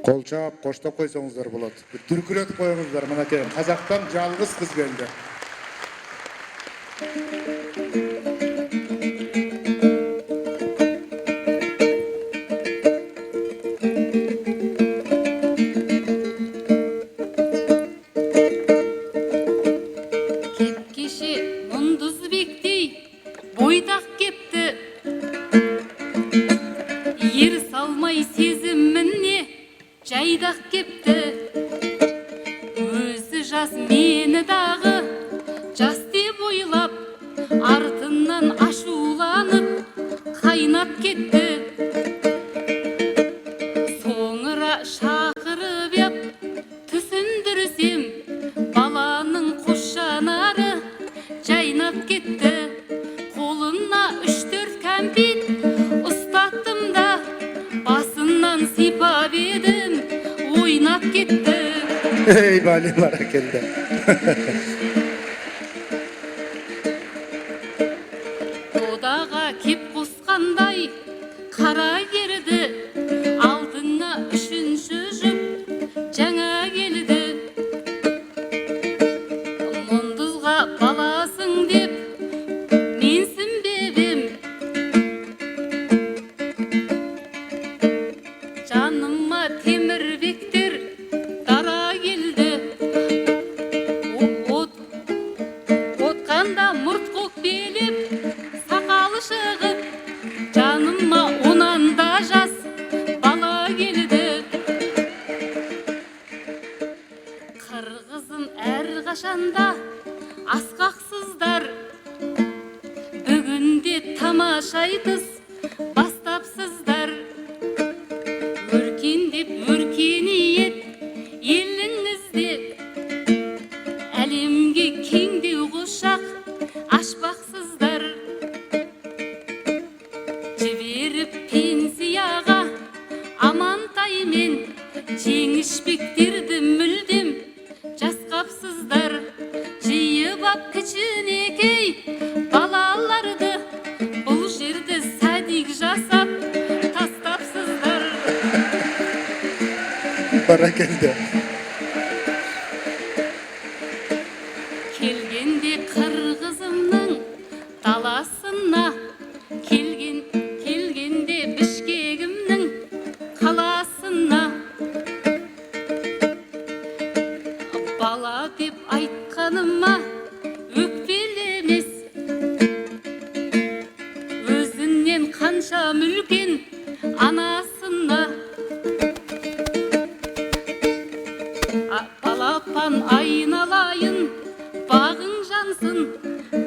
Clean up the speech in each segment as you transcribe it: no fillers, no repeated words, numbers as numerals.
Kol çap, koştop koysanızlar болады. Türkületip koyыңыздар, мынакей. Қазақтан жалғыз қыз келді. Кепкеше мұндызбектей бойдақ кепті. Ер салмай сезіміне жайдақ кепті. Өзі жас мені дағы жас деп ойлап, артынан ашуланып қайнап кетті. Соңыра шақырып еп түсіндірсем, баланың құс жанары жайнап кетті. Қолына 3-4 кәмпит ұстаттым да, басынан сипап едім, ойнап кетті. Ey балилар келді. Додаға кеп қосқандай қара керді, алдыңа 3-ші жұп жаңа келді. Мұндызға баласың деп менсінбебем, жаныма темірбектер дара келді. Отқанда мұрт көкпелеп, сақалы шығып, жаныма онан да жас бала келді. Қырғызым әрқашанда асқақсыздар, бүгінде тамаша айтыс бастапсыздар. Өркендеп өркениет еліңізде, әлемге кеңдеу құшақ ашпақсыздар. Жіберіп пенсияға Амантаймен жеңішпектерді мүлдем жасқапсыздар. Жиып ап кішінекей балаларды бұл жерді сәдик жасап тастапсыздар. Бара келді. Келгенде қырғызымның даласына, келгенде Бішкегімнің қаласына. Бала деп айтқаныма өкпелемес, өзінен қанша мүлкен анасына. Балапан айналайын, бағың жансын,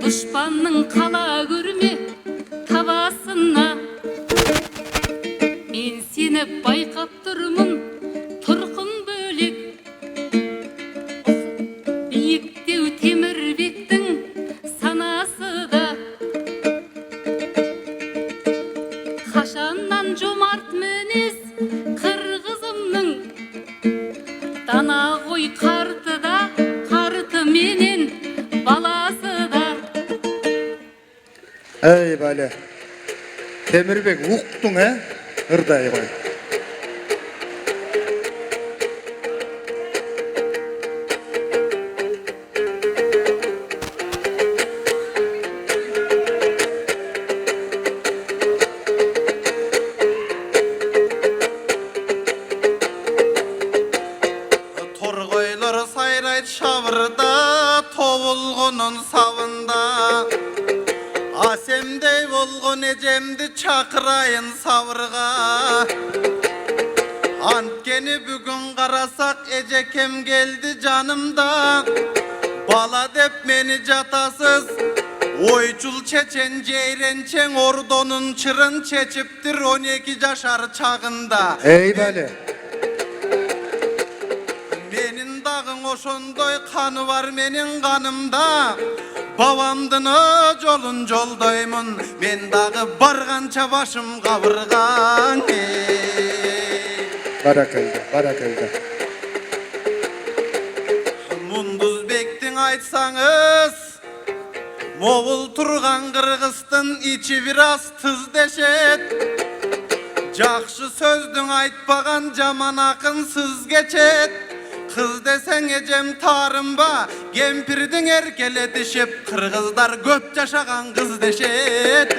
дұшпанның қала көрме табасына. Мен сені байқап тұрмын, тұрқын бөлек, биіктеу темірбектің санасы да. Қашаннан жомарт мінез қырғызымның, дана ғой қарты да, қарты менен баласы да. Ey бәлі. Темірбек ұқтың, ұрдай ғой. Торғойлар сайрайт шабырда, тобылғының савында. Асемдей болғын ежемді чақырайын савырға. Анткені бүгін қарасақ ежекем келді жанымда. Бала деп мені жатасыз, ойчул чечен жейренчең ордонun чырын чечіптір 12 жашар чағында. Ey бәлі. Менің дағың ошондой қаны бар менің қанымда. Babamdını жолын жолдаймын, мен дағы барғанша башым қабырған. Баракелді, баракелді. Мұндызбектің айтсаңыз, Moğul turgan Kırgız'tın içi biraz tız deşet. Жақшы сөздің айтпаған жаман ақынсыз кечет. Қыз десең ежем тарынба, кемпірдің еркелеті шеп, қырғыздар көп жашаған қыз дешет.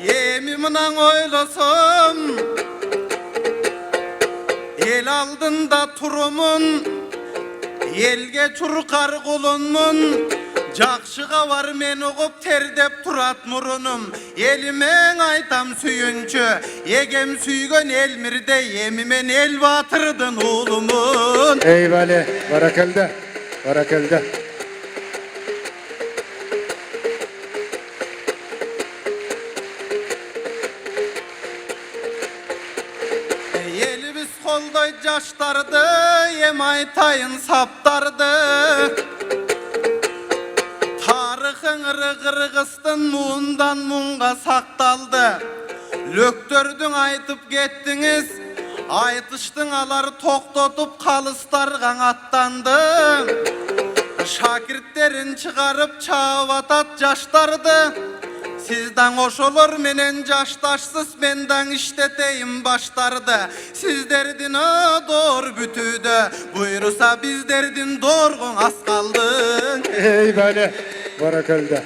Еми мынан ойлосом, ел алдында тұрымын, елге чуркар құлынмын. Жақшыға бар мен ұғып тердеп тұрат мұрыным. Елімен айтам сүйінші, егем сүйген ел мірде, емімен ел батырдың ұлымын. Ey vali, barakalda, barakalda. Elimiz kolday caştardı, yem aytayın saptardı. Tarıkın Kırgızstan muğundan muğunga saktaldı. Löktürdün aytıp gettiniz, aytıştın alar toktotup kalıstargan attandı. Şakirtlerin çıkarıp çavatat caştardı. Sizden oşolor menen caştaşsız menden işleteyim başlardı. Sizlerdin doğru bütüdü, buyursa bizlerdin doğurgun az kaldı. Ey vali, barakalda.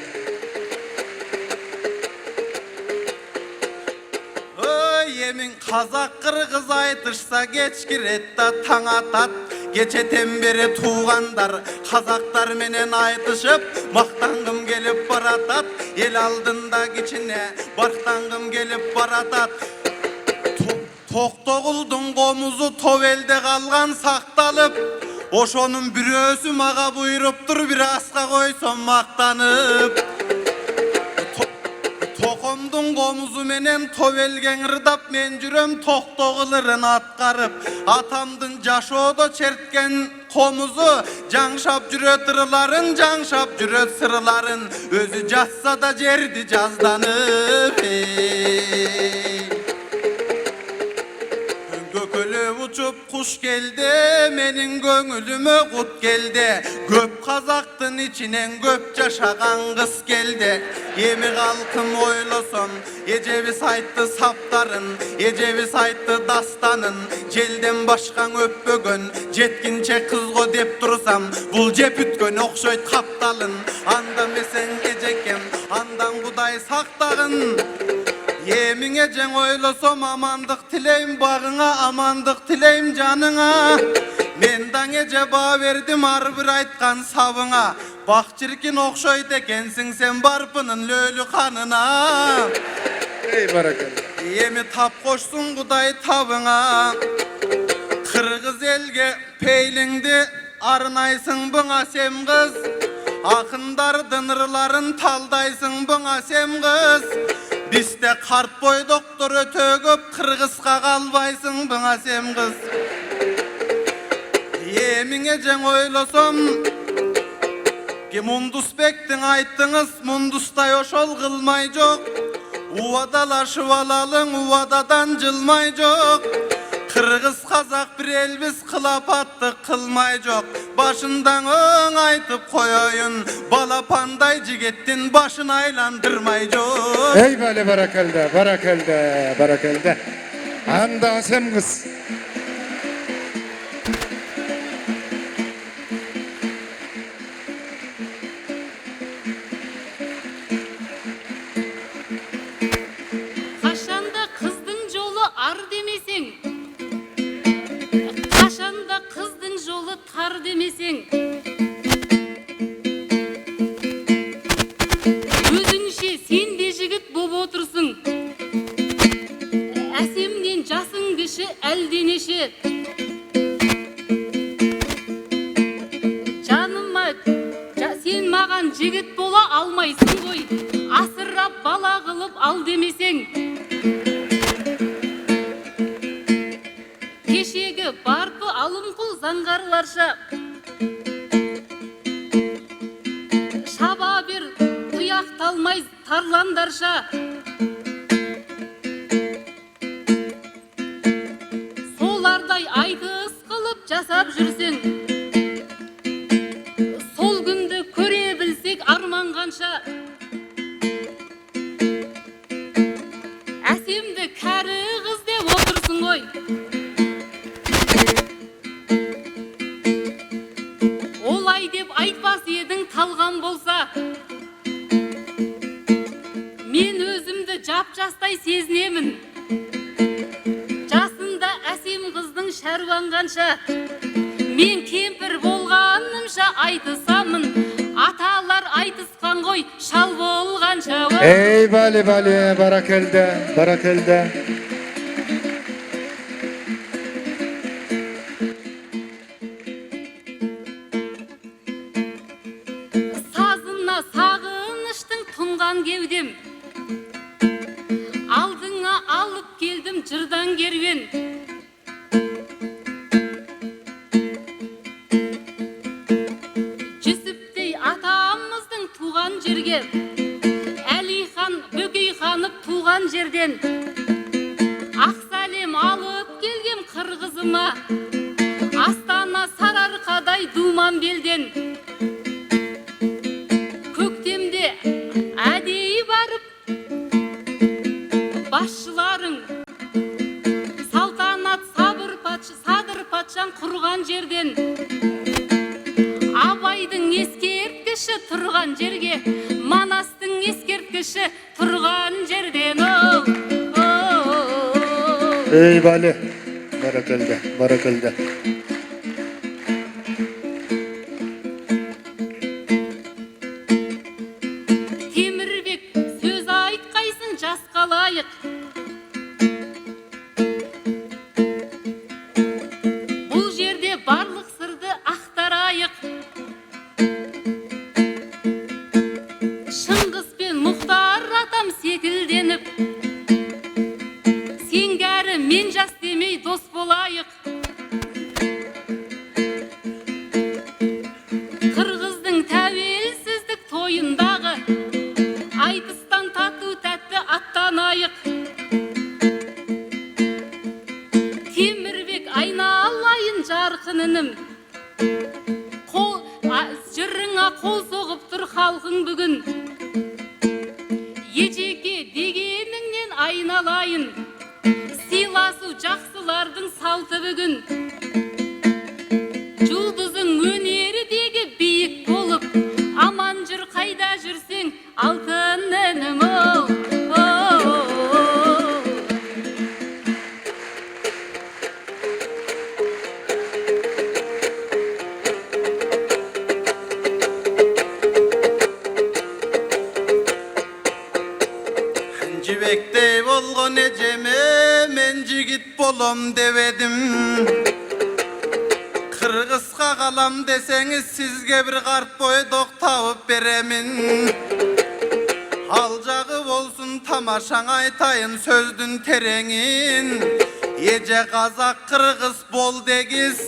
Yemin Kazak Kırgız aytışsa geç giret da taң atat. Geçeten beri tuğandar Kazaklar menen aytışıp maktangım gelip baratat. El aldında geçine barktangım gelip baratat. Toktoğuldun komuzu tovelde kalgan saktalıp, oşonun bir özü mağa buyuruptur, bir asqa koyson maktanıp. Tokomdun komuzu menen tovelgen ırdap, men жүрөm toktoğulарын atkarıp. Atamdın jaşoda çertken komuzu жаңшап жүрө tırıların, жаңшап жүрө sırıların. Özü jatsa da жерди жазданып. Gökölüp uçup kuş geldi, menin göңülüme kut geldi. Köp Kazaktın içinen köp yaşagan kız geldi. Emi kalkım oylosom, Eceviz aytты saptarın, Eceviz aytты dastanın. Jelden başkan öpbөгөн, jetkinçe kızgo dep tursam, bul jep ütkön okşoyt kaptalın. Anda mesen ecekem, andan Kuday saktagın. Yemin ecen oylosom, amandık tileyim bağına, amandık tileyim canına. Mendan ece bağ verdim ar bir aytkan sabına. Bak çirkin okşoyt ekensin sen barpının lölü kanına. Ey barakalda. Yemi tap koşsun Kuday tabına. Kırgız elge peylingdi arınaysın buna sem kız. Akındar dınırların taldaysın buna sem kız. Bizde kart boy doktor ötögöp, Kırgızga kalbaysın buna sem kız. Yemin ecen oylosom, ki Mundusbek'tin ayttınız, Mundus'ta oşol kılmay jok. Uvadalaşıp alalım, uvadadan jılmay jok. Kırgız Kazak bir elbiz kılap attık, kılmay jok. Başından öň aytıp koyoyun, balapanday jigittin başın aylandırmay jok. Ey vali, barakalda, barakalda, barakalda. Anda asem kız. Kaşanda kızdın jolu ar demesең, kaşanda kızdın jolu tar demesең, özüңçe sen de jigit boп otursun. Әсемнен жасың кіші әлденеше. Жаныма, sen маған жігіт бола алмайсың ғой. Асырап бала қылып ал демесең. Кешегі барпы алымқұл заңғарларша. Шаба бер тұяқталмай тарландарша. жасап жүрсең, сол күнді көре білсек арман қанша. Әсемді кәрі қыз деп отырсың ғой. Олай деп айтпас едің талған болса. Мен өзімді жап-жастай сезінемін. Жасында әсем қыздың шаруан қанша. Мен кемпір болғанымша айтысамын. Аталар айтысқан ғой, шал болғанша. Ey Bali Bali, barakelde, barakelde. Сазына сағыныштың тұнған кеудем, алдыңа алып келдім жырдан керуен. Жүсіптей атамыздың туған жерге, Әлихан Бөкейханов туған жерден, Ақсалем алып келгем қырғызыма, Астана Сарыарқадай думан белден. Көктемде әдейі барып, басшыларың салтанат Садыр патшаң құрған жерден, Абайдың ескерткіші тұрған жерге, Манастың ескерткіші тұрған жерден. Ey Bali, barakelde, barakelde. Темірбек сөз айтқайсың жасқа лайық. Бұл жерде барлық сырды ақтарайық. Шыңғыс пен Мұхтар атам секілденіп, сен кәрі мен жас демей дос болайық. Қырғыздың тәуелсіздік тойындағы айтыстан тату тәтті аттанайық. Темірбек айналайын жарқыныным, жырыңа қол соғып тұр халқың бүгін. Ежеке дегеніңнен айналайын, сыйласу жақсылардың салты бүгін. Жұлдызың өнердегі биік болып, аман жүр қайда жүрсең, алтынным. Жібектей болған ежеме мен жігіт болом дебедім. Қырғызға қалам десеңіз сізге бір қарт бойдоқ тауып беремін. Ал жағы болсын тамашаң айтайын сөздің тереңін. Еже қазақ қырғыз бол дегіз,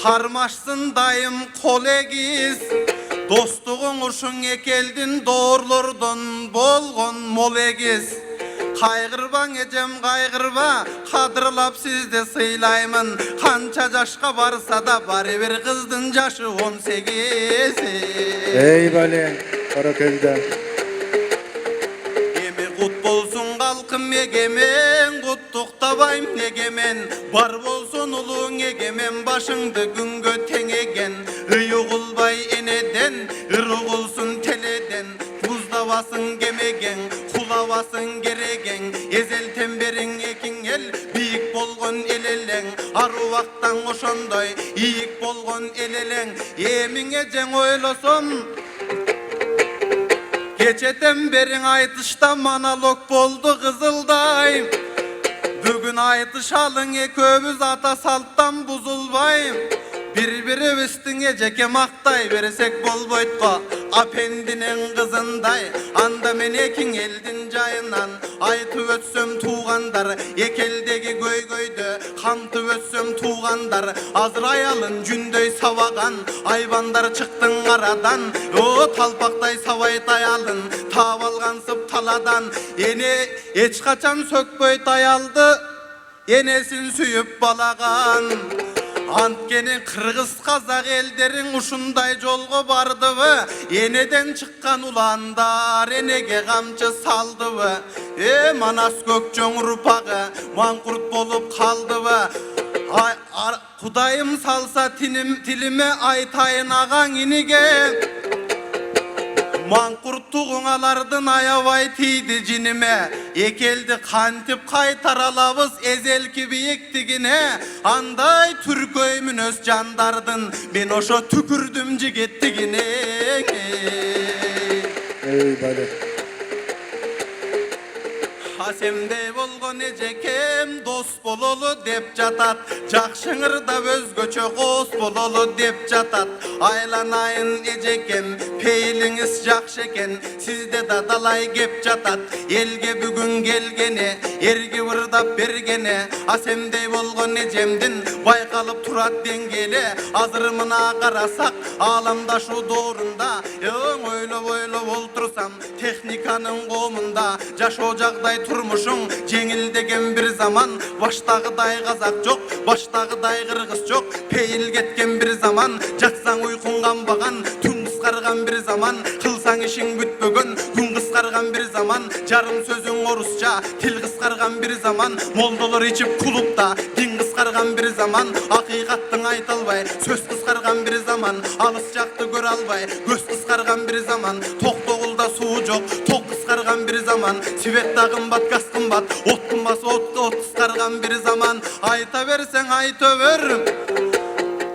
қармашсын дайым қол егіз. Достығың ұршың екелдің дорлордың болғын мол егіз. Қайғырбаң ежем қайғырба, қадырлап сізді сыйлаймын. Қанша жашқа барса да бары бір қыздың жашы 18. Ey Bali, barakelde. Еме құт болсын қалқым егемен, құттықтабайым егемен. Бар болсын ұлың егемен, башыңды күнге теңеген. Үй ұғылбай енеден, ыр ұғылсын теледен. Құздабасың кемеген, құлабасың кереген. Езел темберің екің ел, биік болған елелең. Аруақтан ошондай, иік болған елелең. Еміңе жең ойлосом, кечетен берің айтышта монолог болды қызылдай. Бүгін айтышалың екөбіз ата салттан бұзылбай. Bir-biribizдің ежеке мақтай берсек болбойтқа. Апендінің қызындай, анда мен екің елдің жайынан. Айтып өтсөм туғандар, екелдегі көй-көйді. Қантып өтсөм туғандар, Азраялын жүндей саваған. Айбандар шықтың арадан, о талпақтай савайтай алын. Тап алғансып таладан, ене ешқачан сөкпөй таялды. Енесін сүйіп балаған. Анткени кыргыз казак элдерин ушундай жолго бардыбы? Энеден чыккан уландар энеге камчы салдыбы? Манас көкчөң урпагы маңкурт болуп калдыбы? Кудайым салса тилиме айтайын агаң иниге. Маңкурт тугуңалардын аябай тийди жиниме. Экелди кантип кайтара алабыз эзелки бийиктигине. Андай түркөй мүнөз жандардын мен ошо түкүрдүм жигиттигине. Ey bale. Асемдей болгон эжекем дос бололу деп жатат. Жакшыңырдап өзгөчө кос бололу деп жатат. Айланайын эжекем, пейлиңиз жакшы экен, сизде да далай кеп жатат. Элге бүгүн келгене, эрги ырдап бергене, асемдей болгон эжемдин байкалып турат деңгели. Азыр мына карасак, ааламдашу доорунда, ойлоп олтурсам, техниканын коомунда жашоо жагдай турмушуң жеңилдеген бир заман. Баштагыдай казак жок, баштагыдай кыргыз жок. Пейил кеткен бир заман, жатсаң уйкуң канбаган. Түн кыскарган бир заман, кылсаң ишиң бүтпөгөн. Күн кыскарган бир заман, жарым сөзүң орусча. Тил кыскарган бир заман, молдолор ичип клубта. Дин кыскарган бир заман, акыйкаттың айталбай. Сөз кыскарган бир заман, алыс жакты көрө албай. Көз кыскарган бир заман, токтогулда суу жок. Ток кыскарган бир заман, свет кымбат, газ кымбат. От кымбасы от кыскарган бир заман. Айта берсең айта бер.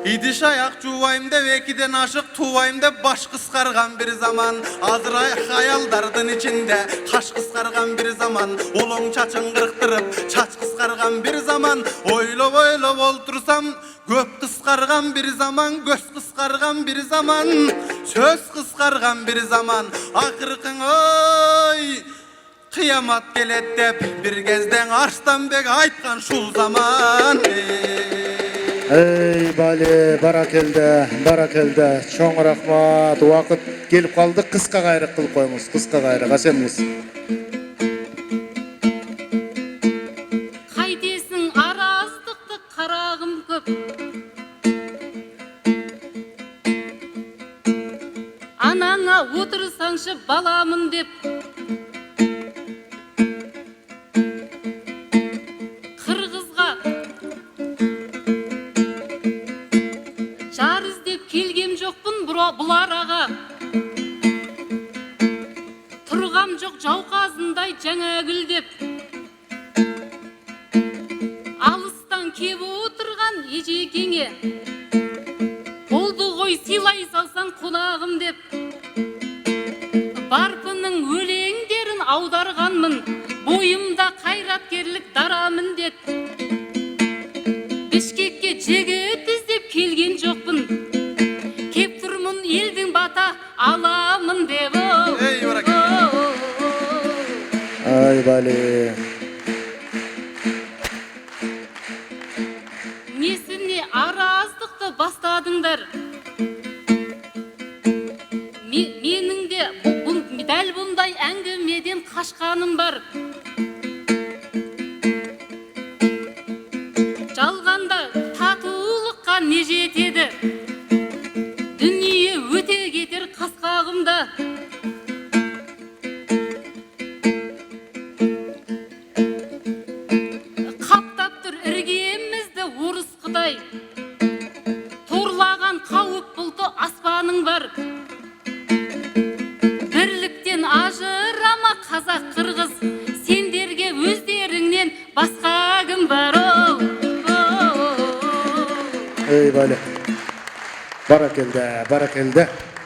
Идиш аяк жуубайм деп экиден ашык туубайм деп баш кыскарган бир заман. Азыр аялдардын ичинде каш кыскарган бир заман. Олоң чачын кырктырып чач кыскарган бир заман. Ойлоп олтурсам көп кыскарган бир заман. Көз кыскарган бир заман, сөз кыскарган бир заман. Акыркың ой кыямат келет деп бир кезден Арстанбек айткан шул заман. Ey bale, barakelde. Çoğun rahmat. Vakit gelip kaldı. Kıska gayrı kılıp koymuş. Kıska gayrı. Kasemimiz. Кайтесиң араздыкты карагым көп. Анаңа отурсаңчы баламын деп. Кыргызга жар издеп келгем жокпун бул арага. Тургам жок жауказындай жаңа гүлдеп. Алыстан кеп отурган эжекеңе. Болду гой сыйлай салсаң кунагым деп. Барпынын өлеңдерин аударганмын. Бойымда кайраткерлик дарамын деп. Бишкекке жигит издеп келген жокпун. Кеп турмун элдин бата аламын деп. Ay bale. Несіне араздықты бастадыңдар. Менің де дәл бұндай әңгімеден қашқаным бар. Жалғанда татулыққа не жетеді? Дүние өте кетер қасқағымда. Торлаған қауіп бұлты аспаның бар. Бірліктен ажырама қазақ қырғыз. Сендерге өздеріңнен басқа кім бар? Ey bale. Barakelde.